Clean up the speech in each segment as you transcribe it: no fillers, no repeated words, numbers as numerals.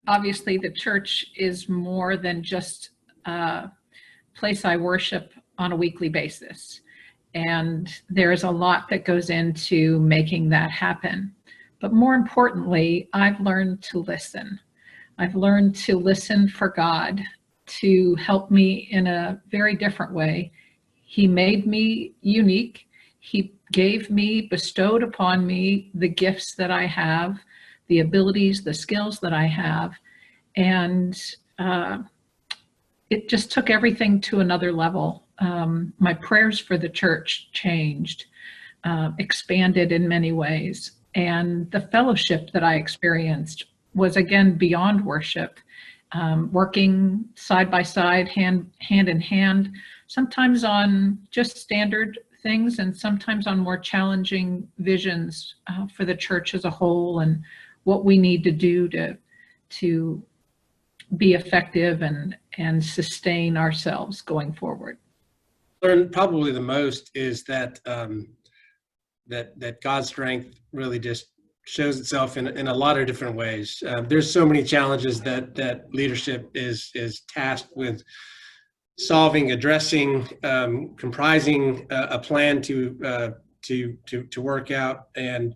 obviously the church is more than just a place I worship on a weekly basis. And there's a lot that goes into making that happen. But more importantly, I've learned to listen. I've learned to listen for God to help me in a very different way. He made me unique. He gave me, bestowed upon me the gifts that I have, the abilities, the skills that I have. And it just took everything to another level. My prayers for the church changed, expanded in many ways. And the fellowship that I experienced was, again, beyond worship, working side by side, hand in hand, sometimes on just standard things and sometimes on more challenging visions for the church as a whole and what we need to do to be effective and sustain ourselves going forward. Learned probably the most is that that God's strength really just shows itself in a lot of different ways. There's so many challenges that leadership is tasked with solving, addressing, comprising a plan to work out, and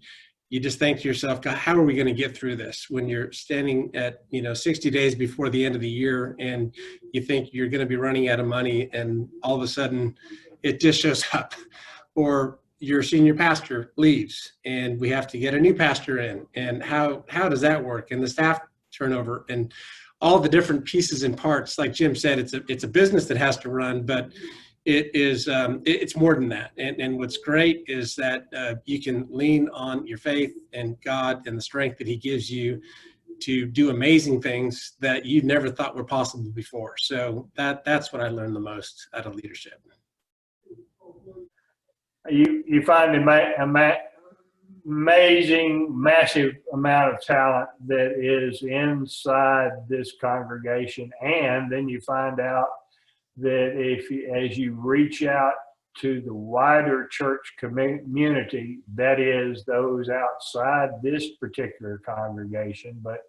you just think to yourself, God, how are we going to get through this when you're standing at 60 days before the end of the year and you think you're going to be running out of money, and all of a sudden it just shows up, or your senior pastor leaves and we have to get a new pastor in, and how does that work, and the staff turnover and all the different pieces and parts. Like Jim said, it's a business that has to run, but it's more than that. And what's great is that you can lean on your faith and God and the strength that He gives you to do amazing things that you never thought were possible before. So that's what I learned the most out of leadership. You find amazing, massive amount of talent that is inside this congregation, and then you find out that as you reach out to the wider church community, that is those outside this particular congregation, but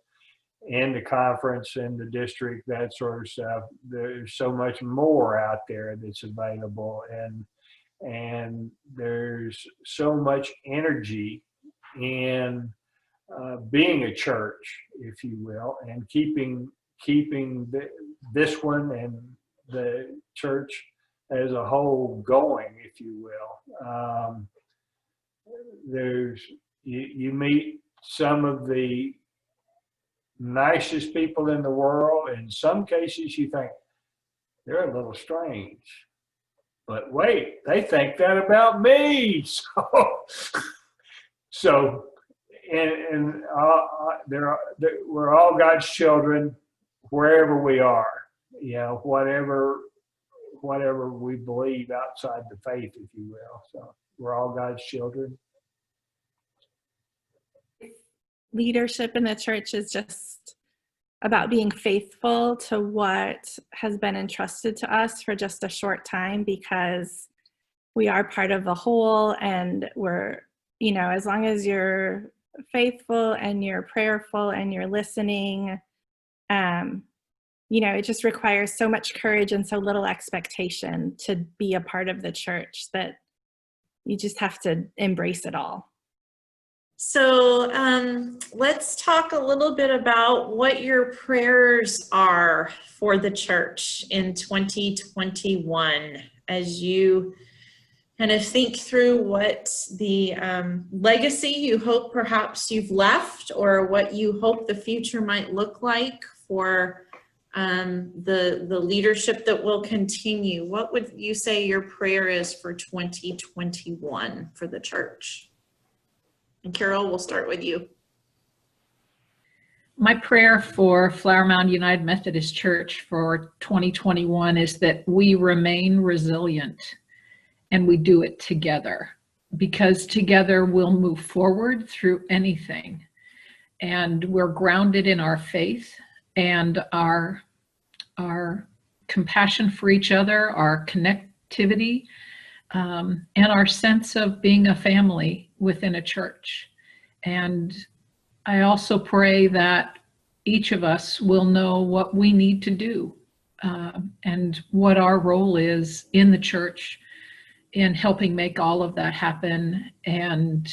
in the conference, in the district, that sort of stuff, there's so much more out there that's available, and there's so much energy in being a church, if you will, and keeping this one and the church as a whole going, if you will. You meet some of the nicest people in the world. In some cases you think they're a little strange, but wait, they think that about me. So we're all God's children wherever we are, whatever we believe outside the faith, if you will. So we're all God's children. Leadership in the church is just about being faithful to what has been entrusted to us for just a short time, because we are part of the whole, and we're, as long as you're faithful and you're prayerful and you're listening, it just requires so much courage and so little expectation to be a part of the church that you just have to embrace it all. So let's talk a little bit about what your prayers are for the church in 2021 as you kind of think through what the legacy you hope perhaps you've left, or what you hope the future might look like for the leadership that will continue. What would you say your prayer is for 2021 for the church? And Carol, we'll start with you. My prayer for Flower Mound United Methodist Church for 2021 is that we remain resilient and we do it together, because together we'll move forward through anything. And we're grounded in our faith and our compassion for each other, our connectivity, and our sense of being a family within a church. And I also pray that each of us will know what we need to do and what our role is in the church in helping make all of that happen. And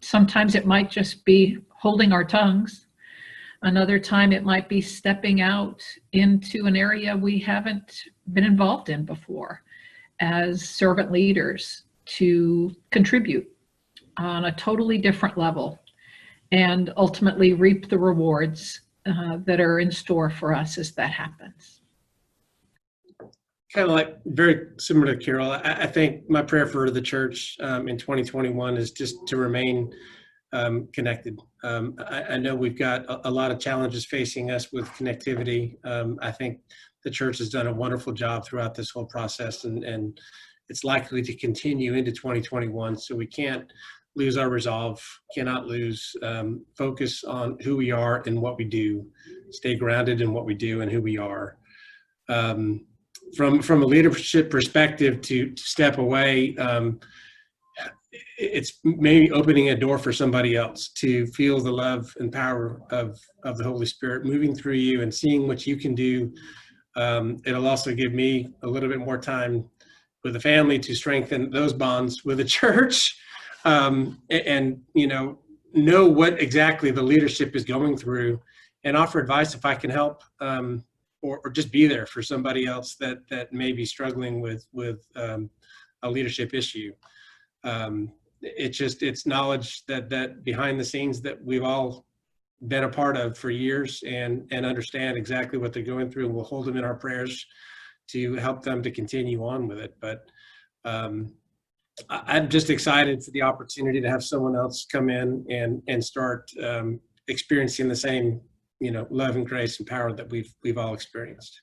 sometimes it might just be holding our tongues. Another time it might be stepping out into an area we haven't been involved in before as servant leaders to contribute on a totally different level and ultimately reap the rewards that are in store for us as that happens. Kind of like very similar to Carol. I think my prayer for the church in 2021 is just to remain connected. I know we've got a lot of challenges facing us with connectivity. I think the church has done a wonderful job throughout this whole process, and it's likely to continue into 2021. So we can't lose our resolve, cannot lose focus on who we are and what we do, stay grounded in what we do and who we are. From a leadership perspective, to step away, it's maybe opening a door for somebody else to feel the love and power of the Holy Spirit moving through you and seeing what you can do. It'll also give me a little bit more time with the family to strengthen those bonds with the church, and know what exactly the leadership is going through, and offer advice if I can help, or just be there for somebody else that may be struggling with a leadership issue. It's knowledge that behind the scenes that we've all been a part of for years, and understand exactly what they're going through, and we'll hold them in our prayers to help them to continue on with it. But I'm just excited for the opportunity to have someone else come in and start experiencing the same, love and grace and power that we've all experienced.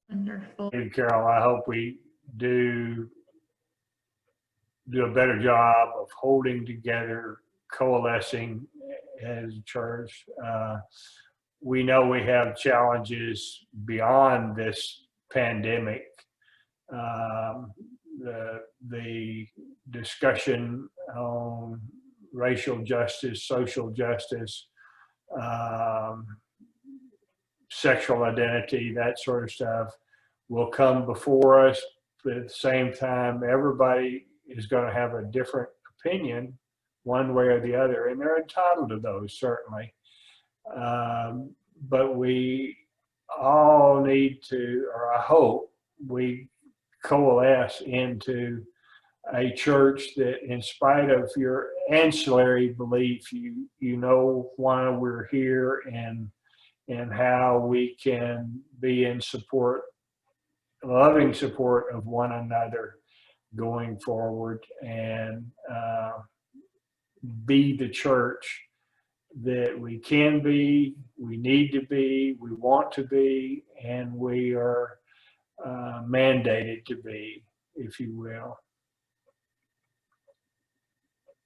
Wonderful. And Carol, I hope we do a better job of holding together, coalescing as a church. We know we have challenges beyond this pandemic. The discussion on racial justice, social justice, sexual identity, that sort of stuff will come before us. But at the same time, everybody is going to have a different opinion one way or the other, and they're entitled to those, certainly. But we all need to, or I hope we coalesce into a church that, in spite of your ancillary belief, you know why we're here and how we can be in support, loving support of one another going forward, and be the church that we can be, we need to be, we want to be, and we are mandated to be, if you will.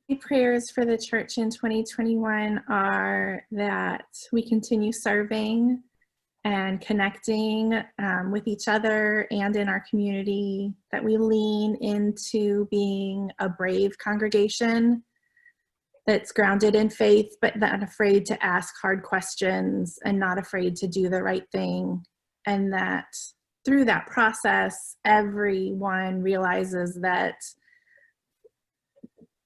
My prayers for the church in 2021 are that we continue serving and connecting with each other and in our community, that we lean into being a brave congregation that's grounded in faith, but not afraid to ask hard questions and not afraid to do the right thing. And that through that process, everyone realizes that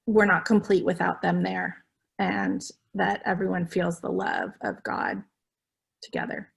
we're not complete without them there, and that everyone feels the love of God together.